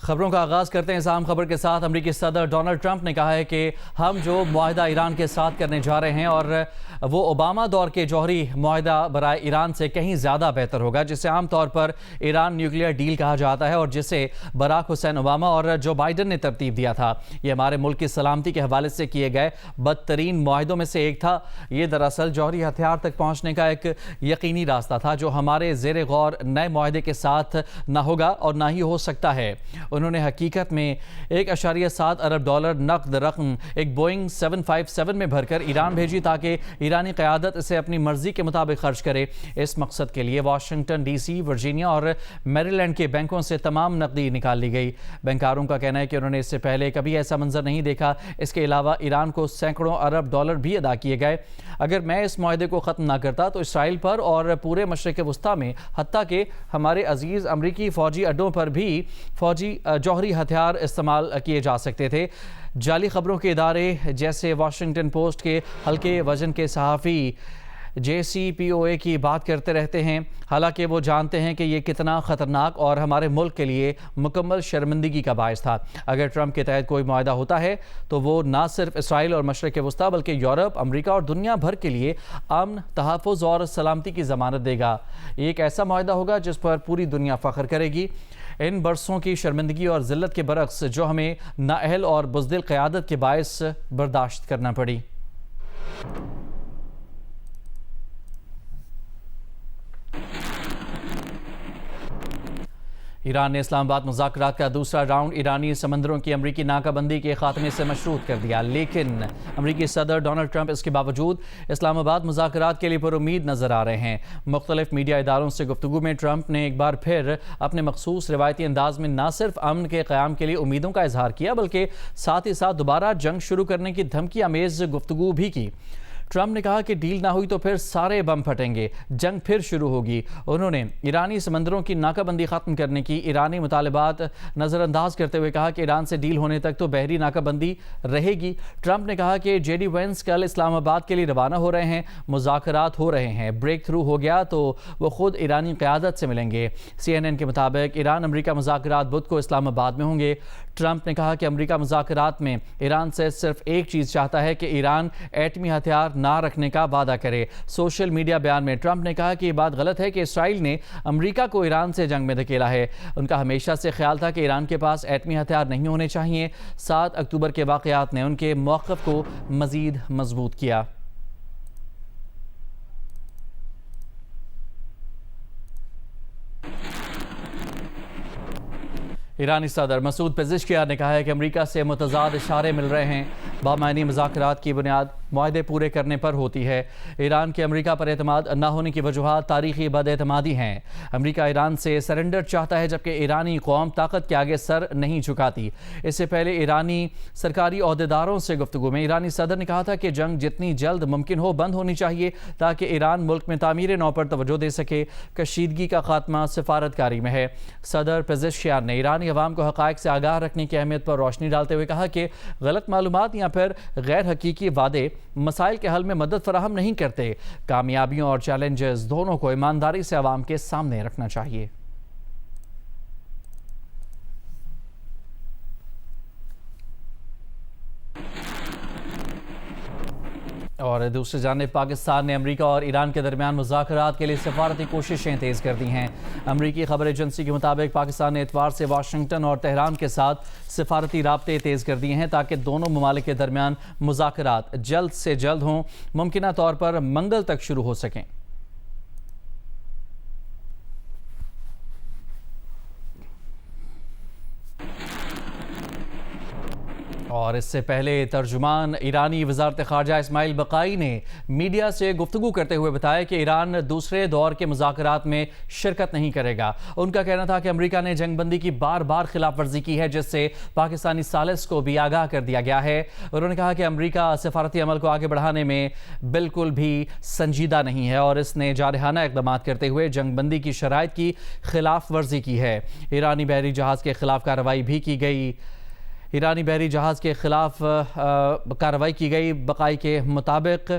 خبروں کا آغاز کرتے ہیں اس اہم خبر کے ساتھ۔ امریکی صدر ڈونلڈ ٹرمپ نے کہا ہے کہ ہم جو معاہدہ ایران کے ساتھ کرنے جا رہے ہیں اور وہ اوباما دور کے جوہری معاہدہ برائے ایران سے کہیں زیادہ بہتر ہوگا، جسے عام طور پر ایران نیوکلیئر ڈیل کہا جاتا ہے اور جسے براک حسین اوباما اور جو بائیڈن نے ترتیب دیا تھا۔ یہ ہمارے ملک کی سلامتی کے حوالے سے کیے گئے بدترین معاہدوں میں سے ایک تھا۔ یہ دراصل جوہری ہتھیار تک پہنچنے کا ایک یقینی راستہ تھا جو ہمارے زیر غور نئے معاہدے کے ساتھ نہ ہوگا اور نہ ہی ہو سکتا ہے۔ انہوں نے حقیقت میں $1.7 ارب نقد رقم ایک بوئنگ 757 میں بھر کر ایران بھیجی تاکہ ایرانی قیادت اسے اپنی مرضی کے مطابق خرچ کرے۔ اس مقصد کے لیے واشنگٹن ڈی سی، ورجینیا اور میری لینڈ کے بینکوں سے تمام نقدی نکال لی گئی۔ بینکاروں کا کہنا ہے کہ انہوں نے اس سے پہلے کبھی ایسا منظر نہیں دیکھا۔ اس کے علاوہ ایران کو سینکڑوں ارب ڈالر بھی ادا کیے گئے۔ اگر میں اس معاہدے کو ختم نہ کرتا تو اسرائیل پر اور پورے مشرق وسطیٰ میں، حتیٰ کہ ہمارے عزیز امریکی فوجی اڈوں پر بھی فوجی جوہری ہتھیار استعمال کیے جا سکتے تھے۔ جعلی خبروں کے ادارے جیسے واشنگٹن پوسٹ کے ہلکے وزن کے صحافی JCPOA کی بات کرتے رہتے ہیں، حالانکہ وہ جانتے ہیں کہ یہ کتنا خطرناک اور ہمارے ملک کے لیے مکمل شرمندگی کا باعث تھا۔ اگر ٹرمپ کے تحت کوئی معاہدہ ہوتا ہے تو وہ نہ صرف اسرائیل اور مشرق وسطیٰ بلکہ یورپ، امریکہ اور دنیا بھر کے لیے امن، تحفظ اور سلامتی کی ضمانت دے گا۔ یہ ایک ایسا معاہدہ ہوگا جس پر پوری دنیا فخر کرے گی۔ ان برسوں کی شرمندگی اور ذلت کے برعکس جو ہمیں نااہل اور بزدل قیادت کے باعث برداشت کرنا پڑی۔ ایران نے اسلام آباد مذاکرات کا دوسرا راؤنڈ ایرانی سمندروں کی امریکی ناکہ بندی کے خاتمے سے مشروط کر دیا، لیکن امریکی صدر ڈونلڈ ٹرمپ اس کے باوجود اسلام آباد مذاکرات کے لیے پر امید نظر آ رہے ہیں۔ مختلف میڈیا اداروں سے گفتگو میں ٹرمپ نے ایک بار پھر اپنے مخصوص روایتی انداز میں نہ صرف امن کے قیام کے لیے امیدوں کا اظہار کیا بلکہ ساتھ ہی ساتھ دوبارہ جنگ شروع کرنے کی دھمکی آمیز گفتگو بھی کی۔ ٹرمپ نے کہا کہ ڈیل نہ ہوئی تو پھر سارے بم پھٹیں گے، جنگ پھر شروع ہوگی۔ انہوں نے ایرانی سمندروں کی ناکہ بندی ختم کرنے کی ایرانی مطالبات نظر انداز کرتے ہوئے کہا کہ ایران سے ڈیل ہونے تک تو بحری ناکہ بندی رہے گی۔ ٹرمپ نے کہا کہ JD وینس کل اسلام آباد کے لیے روانہ ہو رہے ہیں، مذاکرات ہو رہے ہیں، بریک تھرو ہو گیا تو وہ خود ایرانی قیادت سے ملیں گے۔ CNN کے مطابق ایران امریکہ مذاکرات بدھ کو اسلام آباد میں ہوں گے۔ ٹرمپ نے کہا کہ امریکہ مذاکرات میں ایران سے صرف ایک چیز چاہتا ہے کہ ایران ایٹمی ہتھیار نہ رکھنے کا وعدہ کرے۔ سوشل میڈیا بیان میں ٹرمپ نے کہا کہ یہ بات غلط ہے کہ اسرائیل نے امریکہ کو ایران سے جنگ میں دھکیلا ہے۔ ان کا ہمیشہ سے خیال تھا کہ ایران کے پاس ایٹمی ہتھیار نہیں ہونے چاہیے۔ 7 اکتوبر کے واقعات نے ان کے موقف کو مزید مضبوط کیا۔ ایرانی صدر مسعود پزشکیان نے کہا ہے کہ امریکہ سے متضاد اشارے مل رہے ہیں۔ بامعنی مذاکرات کی بنیاد معاہدے پورے کرنے پر ہوتی ہے۔ ایران کے امریکہ پر اعتماد نہ ہونے کی وجوہات تاریخی بد اعتمادی ہیں۔ امریکہ ایران سے سرنڈر چاہتا ہے جبکہ ایرانی قوم طاقت کے آگے سر نہیں جھکاتی۔ اس سے پہلے ایرانی سرکاری عہدیداروں سے گفتگو میں ایرانی صدر نے کہا تھا کہ جنگ جتنی جلد ممکن ہو بند ہونی چاہیے تاکہ ایران ملک میں تعمیر نو پر توجہ دے سکے۔ کشیدگی کا خاتمہ سفارتکاری میں ہے۔ صدر پزشکیان نے ایرانی عوام کو حقائق سے آگاہ رکھنے کی اہمیت پر روشنی ڈالتے ہوئے کہا کہ غلط معلومات یا پھر غیر حقیقی وعدے مسائل کے حل میں مدد فراہم نہیں کرتے۔ کامیابیوں اور چیلنجز دونوں کو ایمانداری سے عوام کے سامنے رکھنا چاہیے۔ اور دوسری جانب پاکستان نے امریکہ اور ایران کے درمیان مذاکرات کے لیے سفارتی کوششیں تیز کر دی ہیں۔ امریکی خبر ایجنسی کے مطابق پاکستان نے اتوار سے واشنگٹن اور تہران کے ساتھ سفارتی رابطے تیز کر دیے ہیں تاکہ دونوں ممالک کے درمیان مذاکرات جلد سے جلد ہوں، ممکنہ طور پر منگل تک شروع ہو سکیں۔ اور اس سے پہلے ترجمان ایرانی وزارت خارجہ اسماعیل بقائی نے میڈیا سے گفتگو کرتے ہوئے بتایا کہ ایران دوسرے دور کے مذاکرات میں شرکت نہیں کرے گا۔ ان کا کہنا تھا کہ امریکہ نے جنگ بندی کی بار بار خلاف ورزی کی ہے جس سے پاکستانی ثالث کو بھی آگاہ کر دیا گیا ہے۔ انہوں نے کہا کہ امریکہ سفارتی عمل کو آگے بڑھانے میں بالکل بھی سنجیدہ نہیں ہے اور اس نے جارحانہ اقدامات کرتے ہوئے جنگ بندی کی شرائط کی خلاف ورزی کی ہے۔ ایرانی بحری جہاز کے خلاف کارروائی بھی کی گئی۔ ایرانی بحری جہاز کے خلاف کارروائی کی گئی۔ بقائی کے مطابق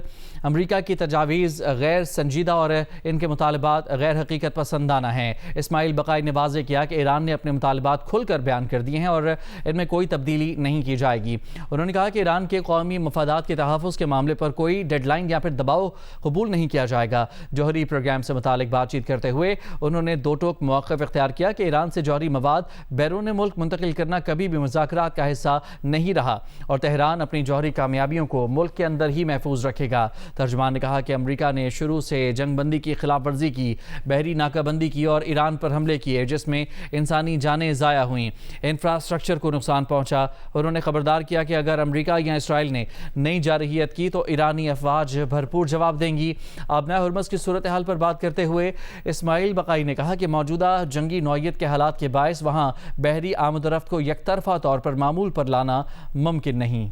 امریکہ کی تجاویز غیر سنجیدہ اور ان کے مطالبات غیر حقیقت پسندانہ ہیں۔ اسماعیل بقائی نے واضح کیا کہ ایران نے اپنے مطالبات کھل کر بیان کر دیے ہیں اور ان میں کوئی تبدیلی نہیں کی جائے گی۔ انہوں نے کہا کہ ایران کے قومی مفادات کے تحفظ کے معاملے پر کوئی ڈیڈ لائن یا پھر دباؤ قبول نہیں کیا جائے گا۔ جوہری پروگرام سے متعلق بات چیت کرتے ہوئے انہوں نے دو ٹوک موقف اختیار کیا کہ ایران سے جوہری مواد بیرون ملک منتقل کرنا کبھی بھی مذاکرات کا حصہ نہیں رہا اور تہران اپنی جوہری کامیابیوں کو ملک کے اندر ہی محفوظ رکھے گا۔ ترجمان نے کہا کہ امریکہ نے شروع سے جنگ بندی کی خلاف ورزی کی، بحری ناکہ بندی کی اور ایران پر حملے کیے جس میں انسانی جانیں ضائع ہوئیں، انفراسٹرکچر کو نقصان پہنچا۔ انہوں نے خبردار کیا کہ اگر امریکہ یا اسرائیل نے نئی جارحیت کی تو ایرانی افواج بھرپور جواب دیں گی۔ آبنائے ہرمز کی صورتحال پر بات کرتے ہوئے اسماعیل بقائی نے کہا کہ موجودہ جنگی نوعیت کے حالات کے باعث وہاں بحری آمد و رفت کو یک طرفہ طور پر معمول پر لانا ممکن نہیں۔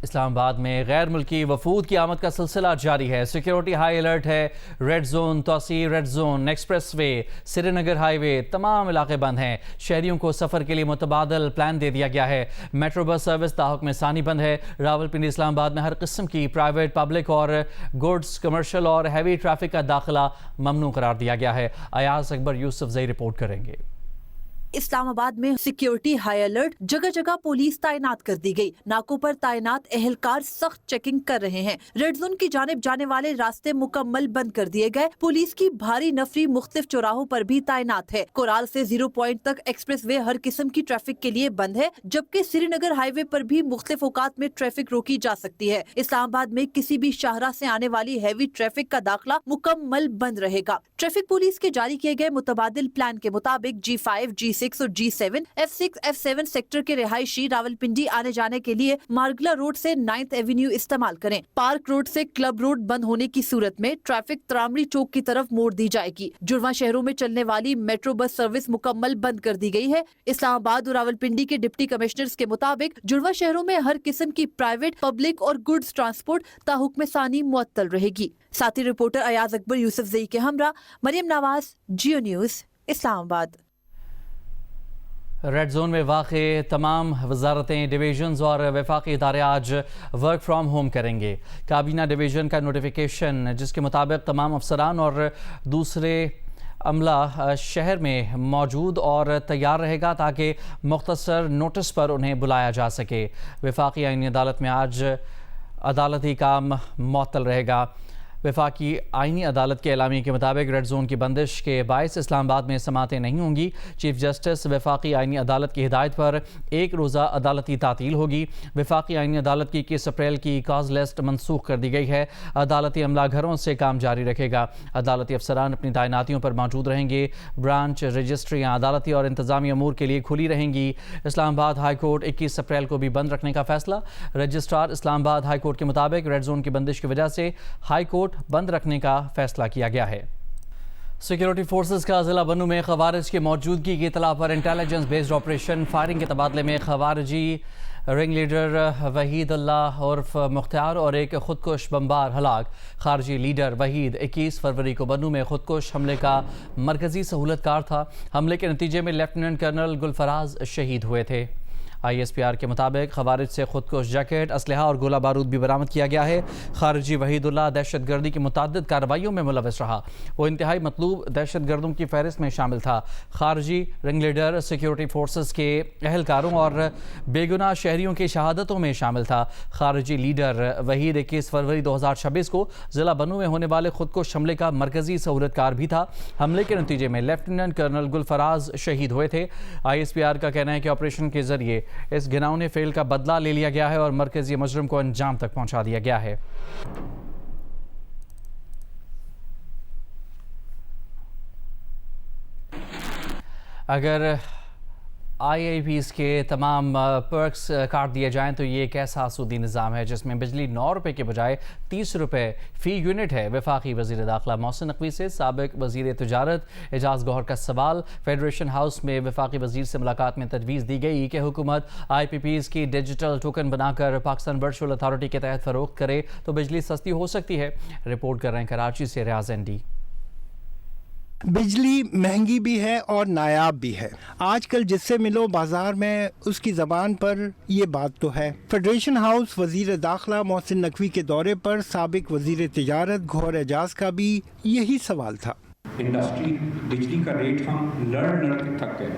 اسلام آباد میں غیر ملکی وفود کی آمد کا سلسلہ جاری ہے۔ سیکیورٹی ہائی الرٹ ہے۔ ریڈ زون، توسیع ریڈ زون، ایکسپریس وے، سری نگر ہائی وے، تمام علاقے بند ہیں۔ شہریوں کو سفر کے لیے متبادل پلان دے دیا گیا ہے۔ میٹرو بس سروس تاحکم ثانی بند ہے۔ راولپنڈی اسلام آباد میں ہر قسم کی پرائیویٹ، پبلک اور گوڈز، کمرشل اور ہیوی ٹریفک کا داخلہ ممنوع قرار دیا گیا ہے۔ ایاز اکبر یوسف زئی رپورٹ کریں گے۔ اسلام آباد میں سیکیورٹی ہائی الرٹ، جگہ جگہ پولیس تعینات کر دی گئی۔ ناکوں پر تعینات اہلکار سخت چیکنگ کر رہے ہیں۔ ریڈ زون کی جانب جانے والے راستے مکمل بند کر دیے گئے۔ پولیس کی بھاری نفری مختلف چوراہوں پر بھی تعینات ہے۔ کورال سے 0 پوائنٹ تک ایکسپریس وے ہر قسم کی ٹریفک کے لیے بند ہے، جبکہ سری نگر ہائی وے پر بھی مختلف اوقات میں ٹریفک روکی جا سکتی ہے۔ اسلام آباد میں کسی بھی شاہراہ سے آنے والی ہیوی ٹریفک کا داخلہ مکمل بند رہے گا۔ ٹریفک پولیس کے جاری کیے گئے متبادل پلان کے مطابق G5، G6 اور G7، F6، F7 سیکٹر کے رہائشی راولپنڈی آنے جانے کے لیے مارگلا روڈ سے 9th ایونیو استعمال کریں۔ پارک روڈ سے کلب روڈ بند ہونے کی صورت میں ٹریفک ترامڑی چوک کی طرف موڑ دی جائے گی۔ جڑواں شہروں میں چلنے والی میٹرو بس سروس مکمل بند کر دی گئی ہے۔ اسلام آباد اور راولپنڈی کے ڈپٹی کمشنرز کے مطابق جڑواں شہروں میں ہر قسم کی پرائیویٹ، پبلک اور گڈز ٹرانسپورٹ تاحکم ثانی معطل رہے گی۔ ساتھی رپورٹر ایاز اکبر یوسف زئی کے ہمراہ مریم نواز، جیو نیوز، اسلام آباد۔ ریڈ زون میں واقع تمام وزارتیں، ڈویژنز اور وفاقی ادارے آج ورک فرام ہوم کریں گے۔ کابینہ ڈویژن کا نوٹیفیکیشن جس کے مطابق تمام افسران اور دوسرے عملہ شہر میں موجود اور تیار رہے گا تاکہ مختصر نوٹس پر انہیں بلایا جا سکے۔ وفاقی آئینی عدالت میں آج عدالتی کام معطل رہے گا۔ وفاقی آئینی عدالت کے اعلامیے کے مطابق ریڈ زون کی بندش کے باعث اسلام آباد میں سماعتیں نہیں ہوں گی۔ چیف جسٹس وفاقی آئینی عدالت کی ہدایت پر ایک روزہ عدالتی تعطیل ہوگی۔ وفاقی آئینی عدالت کی 21 اپریل کی کاز لسٹ منسوخ کر دی گئی ہے۔ عدالتی عملہ گھروں سے کام جاری رکھے گا۔ عدالتی افسران اپنی تعیناتیوں پر موجود رہیں گے۔ برانچ رجسٹریاں عدالتی اور انتظامی امور کے لیے کھلی رہیں گی۔ اسلام آباد ہائی کورٹ 21 اپریل کو بھی بند رکھنے کا فیصلہ۔ رجسٹرار اسلام آباد ہائی کورٹ کے مطابق ریڈ زون کی بندش کی وجہ سے ہائی کورٹ بند رکھنے کا فیصلہ کیا گیا ہے۔ سیکیورٹی فورسز کا ضلع بنو میں خوارج کی موجودگی کی اطلاع پر انٹیلیجنس بیسڈ آپریشن فائرنگ کے تبادلے میں خوارجی رنگ لیڈر وحید اللہ عرف مختار اور ایک خودکش بمبار ہلاک۔ خارجی لیڈر وحید 21 فروری کو بنو میں خودکش حملے کا مرکزی سہولت کار تھا۔ حملے کے نتیجے میں لیفٹیننٹ کرنل گلفراز شہید ہوئے تھے۔ ISPR کے مطابق خوارج سے خودکش جیکٹ، اسلحہ اور گولہ بارود بھی برآمد کیا گیا ہے۔ خارجی وحید اللہ دہشت گردی کی متعدد کارروائیوں میں ملوث رہا۔ وہ انتہائی مطلوب دہشت گردوں کی فہرست میں شامل تھا۔ خارجی رنگ لیڈر سیکیورٹی فورسز کے اہلکاروں اور بے گناہ شہریوں کی شہادتوں میں شامل تھا۔ خارجی لیڈر وحید 21 فروری 2026 کو ضلع بنو میں ہونے والے خودکش حملے کا مرکزی سہولت کار بھی تھا۔ حملے کے نتیجے میں لیفٹیننٹ کرنل گلفراز شہید ہوئے تھے۔ ISPR کا کہنا ہے کہ آپریشن کے ذریعے اس گھناؤنے فعل کا بدلہ لے لیا گیا ہے اور مرکزی مجرم کو انجام تک پہنچا دیا گیا ہے۔ اگر IAPs کے تمام پرکس کاٹ دیے جائیں تو یہ ایک ایسا سودی نظام ہے جس میں بجلی 9 روپے کے بجائے 30 روپے فی یونٹ ہے۔ وفاقی وزیر داخلہ محسن نقوی سے سابق وزیر تجارت اعجاز گوہر کا سوال۔ فیڈریشن ہاؤس میں وفاقی وزیر سے ملاقات میں تجویز دی گئی کہ حکومت IPPs کی ڈیجیٹل ٹوکن بنا کر پاکستان ورچوئل اتھارٹی کے تحت فروخت کرے تو بجلی سستی ہو سکتی ہے۔ رپورٹ کر رہے ہیں کراچی سے ریاض ND۔ بجلی مہنگی بھی ہے اور نایاب بھی ہے۔ آج کل جس سے ملو بازار میں اس کی زبان پر یہ بات تو ہے۔ فیڈریشن ہاؤس وزیر داخلہ محسن نقوی کے دورے پر سابق وزیر تجارت گوہر اعجاز کا بھی یہی سوال تھا۔ انڈسٹری بجلی کا ریٹ ہم لڑ کے تھک گئے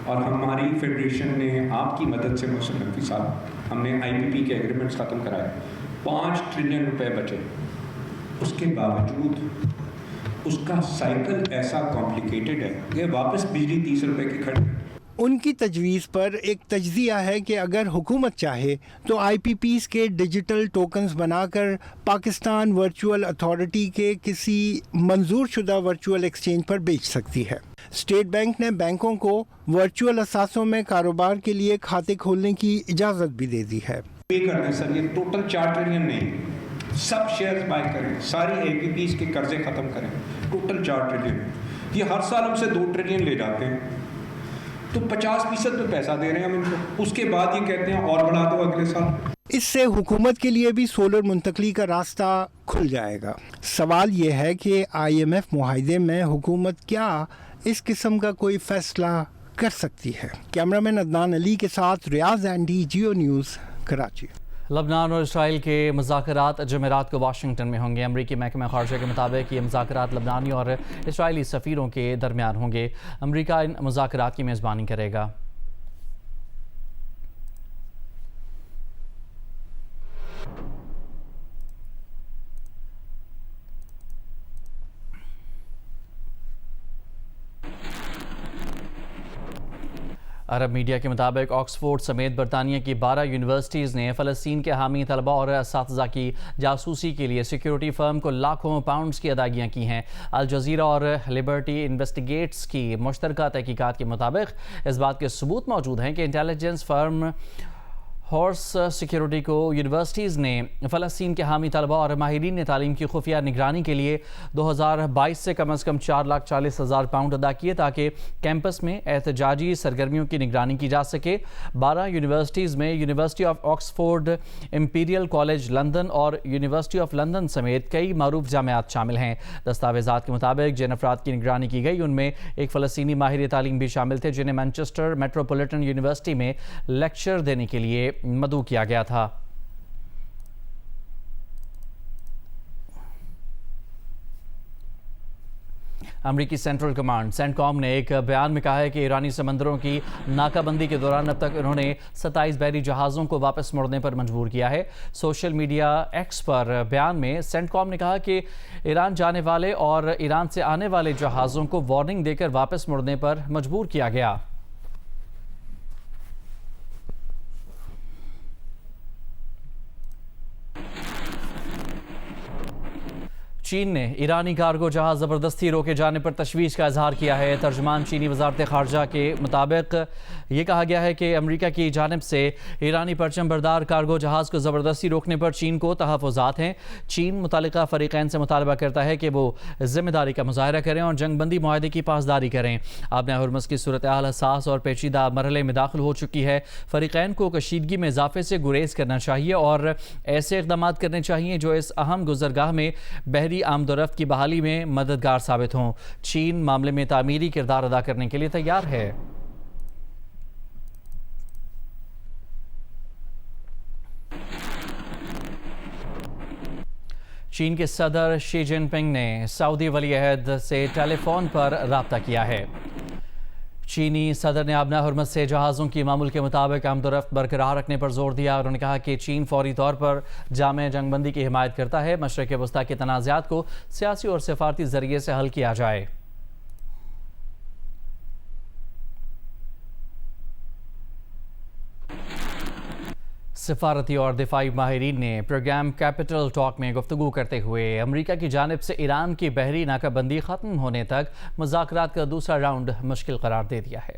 اور ہماری فیڈریشن نے آپ کی مدد سے محسن نقوی صاحب ہم نے IPP کے ایگریمنٹس ختم کرائے، 5 ٹریلین روپے بچے۔ اس کے باوجود اس کا سائیکل ایسا کمپلیکیٹڈ ہے کہ واپس بجلی 30 روپے کی کھڑی۔ ان کی تجویز پر ایک تجزیہ ہے کہ اگر حکومت چاہے تو IPPs کے ڈیجیٹل ٹوکنز بنا کر پاکستان ورچوئل اتھارٹی کے کسی منظور شدہ ورچوئل ایکسچینج پر بیچ سکتی ہے۔ اسٹیٹ بینک نے بینکوں کو ورچوئل اثاثوں میں کاروبار کے لیے کھاتے کھولنے کی اجازت بھی دے دی ہے۔ پے کر دیں سر، یہ ٹوٹل 4 ٹریلین نہیں، سب شیئرز بائی کریں، ساری IPPs کے قرضے ختم کریں، ٹوٹل 4 ٹریلین۔ یہ ہر سال ہم سے 2 ٹریلین لے جاتے ہیں تو 50% میں پیسہ دے رہے ہیں ہم ان کو، اس کے بعد یہ کہتے ہیں اور بڑھا دو اگلے سال۔ اس سے حکومت کے لیے بھی سولر منتقلی کا راستہ کھل جائے گا۔ سوال یہ ہے کہ IMF معاہدے میں حکومت کیا اس قسم کا کوئی فیصلہ کر سکتی ہے؟ کیمرامین عدنان علی کے ساتھ ریاض ND، جیو نیوز، کراچی۔ لبنان اور اسرائیل کے مذاکرات جمعرات کو واشنگٹن میں ہوں گے۔ امریکی محکمہ خارجہ کے مطابق یہ مذاکرات لبنانی اور اسرائیلی سفیروں کے درمیان ہوں گے۔ امریکہ ان مذاکرات کی میزبانی کرے گا۔ عرب میڈیا کے مطابق آکسفورڈ سمیت برطانیہ کی 12 یونیورسٹیز نے فلسطین کے حامی طلبہ اور اساتذہ کی جاسوسی کے لیے سیکیورٹی فرم کو لاکھوں پاؤنڈز کی ادائیگیاں کی ہیں۔ الجزیرہ اور لبرٹی انویسٹیگیٹس کی مشترکہ تحقیقات کے مطابق اس بات کے ثبوت موجود ہیں کہ انٹیلیجنس فرم ہارس سیکیورٹی کو یونیورسٹیز نے فلسطین کے حامی طلبہ اور ماہرین تعلیم کی خفیہ نگرانی کے لیے 2022 سے کم از کم 4,40,000 پاؤنڈ ادا کیے تاکہ کیمپس میں احتجاجی سرگرمیوں کی نگرانی کی جا سکے۔ 12 یونیورسٹیز میں university of Oxford, Imperial college London اور یونیورسٹی آف لندن سمیت کئی معروف جامعات شامل ہیں۔ دستاویزات کے مطابق جن افراد کی نگرانی کی گئی ان میں ایک فلسطینی ماہر تعلیم بھی شامل تھے جنہیں مانچسٹر میٹروپولیٹن یونیورسٹی میں لیکچر دینے کے لیے مدعو کیا گیا تھا۔ امریکی سینٹرل کمانڈ سینٹ کام نے ایک بیان میں کہا ہے کہ ایرانی سمندروں کی ناکہ بندی کے دوران اب تک انہوں نے 27 بحری جہازوں کو واپس مڑنے پر مجبور کیا ہے۔ سوشل میڈیا ایکس پر بیان میں سینٹ کام نے کہا کہ ایران جانے والے اور ایران سے آنے والے جہازوں کو وارننگ دے کر واپس مڑنے پر مجبور کیا گیا۔ چین نے ایرانی کارگو جہاز زبردستی روکے جانے پر تشویش کا اظہار کیا ہے۔ ترجمان چینی وزارت خارجہ کے مطابق یہ کہا گیا ہے کہ امریکہ کی جانب سے ایرانی پرچم بردار کارگو جہاز کو زبردستی روکنے پر چین کو تحفظات ہیں۔ چین متعلقہ فریقین سے مطالبہ کرتا ہے کہ وہ ذمہ داری کا مظاہرہ کریں اور جنگ بندی معاہدے کی پاسداری کریں۔ آبِ ہرمز کی صورتحال حساس اور پیچیدہ مرحلے میں داخل ہو چکی ہے۔ فریقین کو کشیدگی میں اضافے سے گریز کرنا چاہیے اور ایسے اقدامات کرنے چاہیے جو اس اہم گزرگاہ میں بحری آمد و رفت کی بحالی میں مددگار ثابت ہوں۔ چین معاملے میں تعمیری کردار ادا کرنے کے لیے تیار ہے۔ چین کے صدر شی جن پنگ نے سعودی ولی عہد سے ٹیلی فون پر رابطہ کیا ہے۔ چینی صدر نے آبِ ہرمز سے جہازوں کی معمول کے مطابق آمد و رفت برقرار رکھنے پر زور دیا اور انہوں نے کہا کہ چین فوری طور پر جامع جنگ بندی کی حمایت کرتا ہے۔ مشرق وسطیٰ کے تنازعات کو سیاسی اور سفارتی ذریعے سے حل کیا جائے۔ سفارتی اور دفاعی ماہرین نے پروگرام کیپٹل ٹاک میں گفتگو کرتے ہوئے امریکہ کی جانب سے ایران کی بحری ناکہ بندی ختم ہونے تک مذاکرات کا دوسرا راؤنڈ مشکل قرار دے دیا ہے۔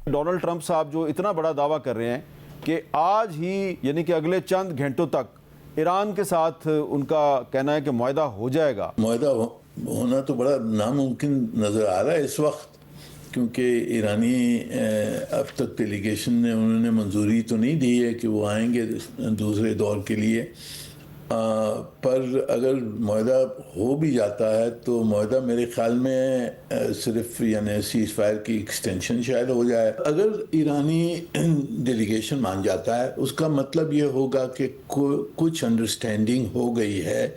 ڈونلڈ ٹرمپ صاحب جو اتنا بڑا دعویٰ کر رہے ہیں کہ آج ہی یعنی کہ اگلے چند گھنٹوں تک ایران کے ساتھ ان کا کہنا ہے کہ معاہدہ ہو جائے گا. معاہدہ ہونا تو بڑا ناممکن نظر آ رہا ہے اس وقت، کیونکہ ایرانی اب تک ڈیلیگیشن نے انہوں نے منظوری تو نہیں دی ہے کہ وہ آئیں گے دوسرے دور کے لیے. پر اگر معاہدہ ہو بھی جاتا ہے تو معاہدہ میرے خیال میں صرف یعنی سیز فائر کی ایکسٹینشن شاید ہو جائے. اگر ایرانی ڈیلیگیشن مان جاتا ہے اس کا مطلب یہ ہوگا کہ کچھ انڈرسٹینڈنگ ہو گئی ہے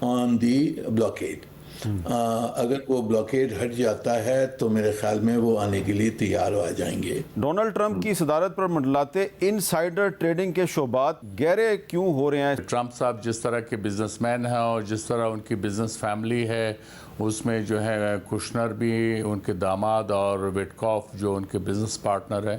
آن دی بلاکیڈ. اگر وہ بلاکیڈ ہٹ جاتا ہے تو میرے خیال میں وہ آنے کے لیے تیار آ جائیں گے. ڈونلڈ ٹرمپ کی صدارت پر منڈلاتے انسائیڈر ٹریڈنگ کے شعبات گہرے کیوں ہو رہے ہیں؟ ٹرمپ صاحب جس طرح کے بزنس مین ہیں اور جس طرح ان کی بزنس فیملی ہے، اس میں جو ہے کشنر بھی ان کے داماد اور وٹکاف جو ان کے بزنس پارٹنر ہیں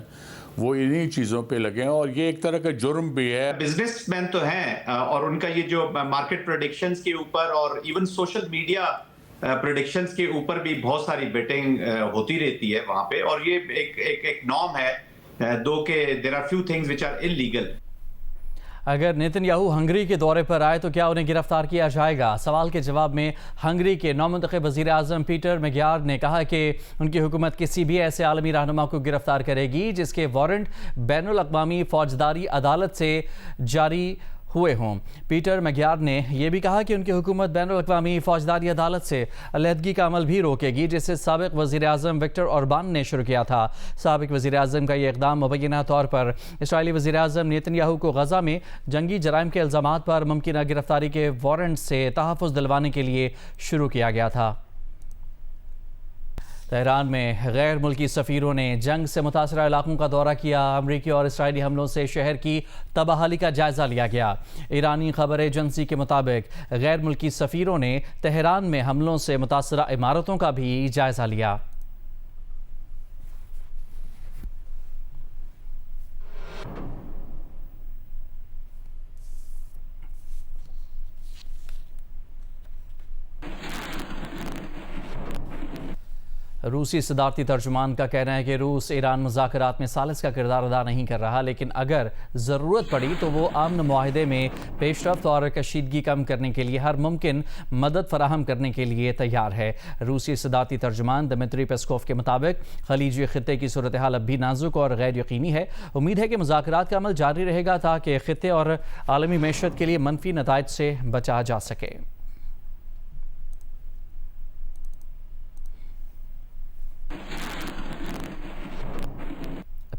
وہ انہی چیزوں پہ لگے ہیں، اور یہ ایک طرح کا جرم بھی ہے. بزنس مین تو ہیں اور ان کا یہ جو مارکیٹ پریڈکشنز کے اوپر اور ایون سوشل میڈیا پریڈکشنز کے اوپر بھی بہت ساری بیٹنگ ہوتی رہتی ہے وہاں پہ، اور یہ ایک نارم ہے دو کہ there are few things which are illegal. اگر نیتن یاہو ہنگری کے دورے پر آئے تو کیا انہیں گرفتار کیا جائے گا؟ سوال کے جواب میں ہنگری کے نومنتخب وزیر اعظم پیٹر میگیار نے کہا کہ ان کی حکومت کسی بھی ایسے عالمی رہنما کو گرفتار کرے گی جس کے وارنٹ بین الاقوامی فوجداری عدالت سے جاری ہوئے ہوں. پیٹر میگیار نے یہ بھی کہا کہ ان کی حکومت بین الاقوامی فوجداری عدالت سے علیحدگی کا عمل بھی روکے گی جسے سابق وزیر اعظم وکٹر اوربان نے شروع کیا تھا. سابق وزیر اعظم کا یہ اقدام مبینہ طور پر اسرائیلی وزیر اعظم نیتن یاہو کو غزہ میں جنگی جرائم کے الزامات پر ممکنہ گرفتاری کے وارنٹ سے تحفظ دلوانے کے لیے شروع کیا گیا تھا. تہران میں غیر ملکی سفیروں نے جنگ سے متاثرہ علاقوں کا دورہ کیا. امریکی اور اسرائیلی حملوں سے شہر کی تباہی کا جائزہ لیا گیا. ایرانی خبر ایجنسی کے مطابق غیر ملکی سفیروں نے تہران میں حملوں سے متاثرہ عمارتوں کا بھی جائزہ لیا. روسی صدارتی ترجمان کا کہنا ہے کہ روس ایران مذاکرات میں ثالث کا کردار ادا نہیں کر رہا، لیکن اگر ضرورت پڑی تو وہ امن معاہدے میں پیش رفت اور کشیدگی کم کرنے کے لیے ہر ممکن مدد فراہم کرنے کے لیے تیار ہے. روسی صدارتی ترجمان دمتری پیسکوف کے مطابق خلیجی خطے کی صورتحال اب بھی نازک اور غیر یقینی ہے. امید ہے کہ مذاکرات کا عمل جاری رہے گا تاکہ خطے اور عالمی معیشت کے لیے منفی نتائج سے بچا جا سکے.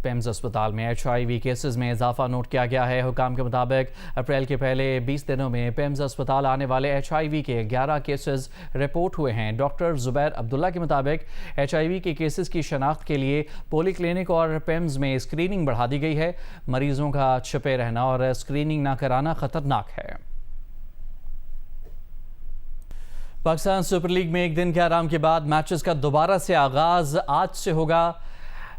پیمز اسپتال میں HIV کیسز میں اضافہ نوٹ کیا گیا ہے. حکام کے مطابق اپریل کے پہلے 20 دنوں میں پیمز اسپتال آنے والے HIV کے 11 کیسز رپورٹ ہوئے ہیں. ڈاکٹر زبیر عبداللہ کے مطابق HIV کے کیسز کی شناخت کے لیے پولی کلینک اور پیمز میں اسکریننگ بڑھا دی گئی ہے. مریضوں کا چھپے رہنا اور اسکریننگ نہ کرانا خطرناک ہے. پاکستان سپر لیگ میں ایک دن کے آرام کے بعد میچز کا دوبارہ سے آغاز آج سے ہوگا.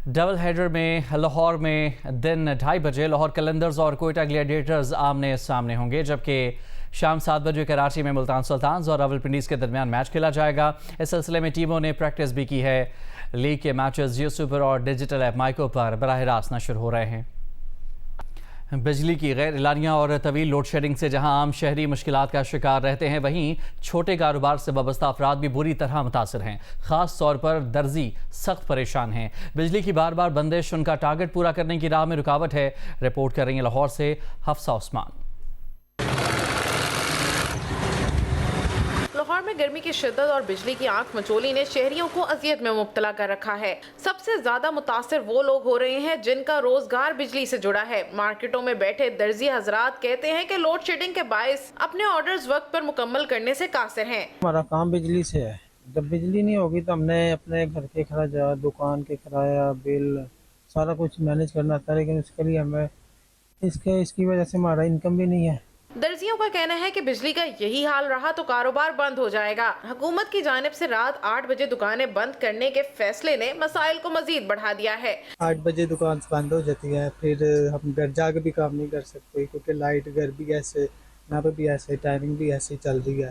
ڈبل ہیڈر میں لاہور میں دن 2:30 بجے لاہور قلندرز اور کوئٹہ گلیڈیٹرز آمنے سامنے ہوں گے، جبکہ شام 7 بجے کراچی میں ملتان سلطانز اور راولپنڈیز کے درمیان میچ کھیلا جائے گا. اس سلسلے میں ٹیموں نے پریکٹس بھی کی ہے. لیگ کے میچز جیو سپر اور ڈیجیٹل ایپ مائیکو پر براہ راست نشر ہو رہے ہیں. بجلی کی غیر اعلانیہ اور طویل لوڈ شیڈنگ سے جہاں عام شہری مشکلات کا شکار رہتے ہیں، وہیں چھوٹے کاروبار سے وابستہ افراد بھی بری طرح متاثر ہیں. خاص طور پر درزی سخت پریشان ہیں. بجلی کی بار بار بندش ان کا ٹارگٹ پورا کرنے کی راہ میں رکاوٹ ہے. رپورٹ کر رہی ہیں لاہور سے حفصہ عثمان. لاہور میں گرمی کی شدت اور بجلی کی آنکھ مچولی نے شہریوں کو اذیت میں مبتلا کر رکھا ہے. سب سے زیادہ متاثر وہ لوگ ہو رہے ہیں جن کا روزگار بجلی سے جڑا ہے. مارکیٹوں میں بیٹھے درزی حضرات کہتے ہیں کہ لوڈ شیڈنگ کے باعث اپنے آرڈرز وقت پر مکمل کرنے سے قاصر ہیں. ہمارا کام بجلی سے ہے. جب بجلی نہیں ہوگی تو ہم نے اپنے گھر کے اخراجات، دکان کے کرایہ، بل سارا کچھ مینیج کرنا تھا، لیکن اس کے لیے ہمیں اس کی وجہ سے ہمارا انکم بھی نہیں ہے. درزیوں کا کہنا ہے کہ بجلی کا یہی حال رہا تو کاروبار بند ہو جائے گا. حکومت کی جانب سے رات 8 بجے دکانیں بند کرنے کے فیصلے نے مسائل کو مزید بڑھا دیا ہے. 8 بجے دکان بند ہو جاتی ہے، پھر ہم گھر جا کے بھی کام نہیں کر سکتے کیونکہ لائٹ گھر بھی ایسے، یہاں پہ بھی ایسے، ٹائمنگ بھی ایسے چل رہی ہے،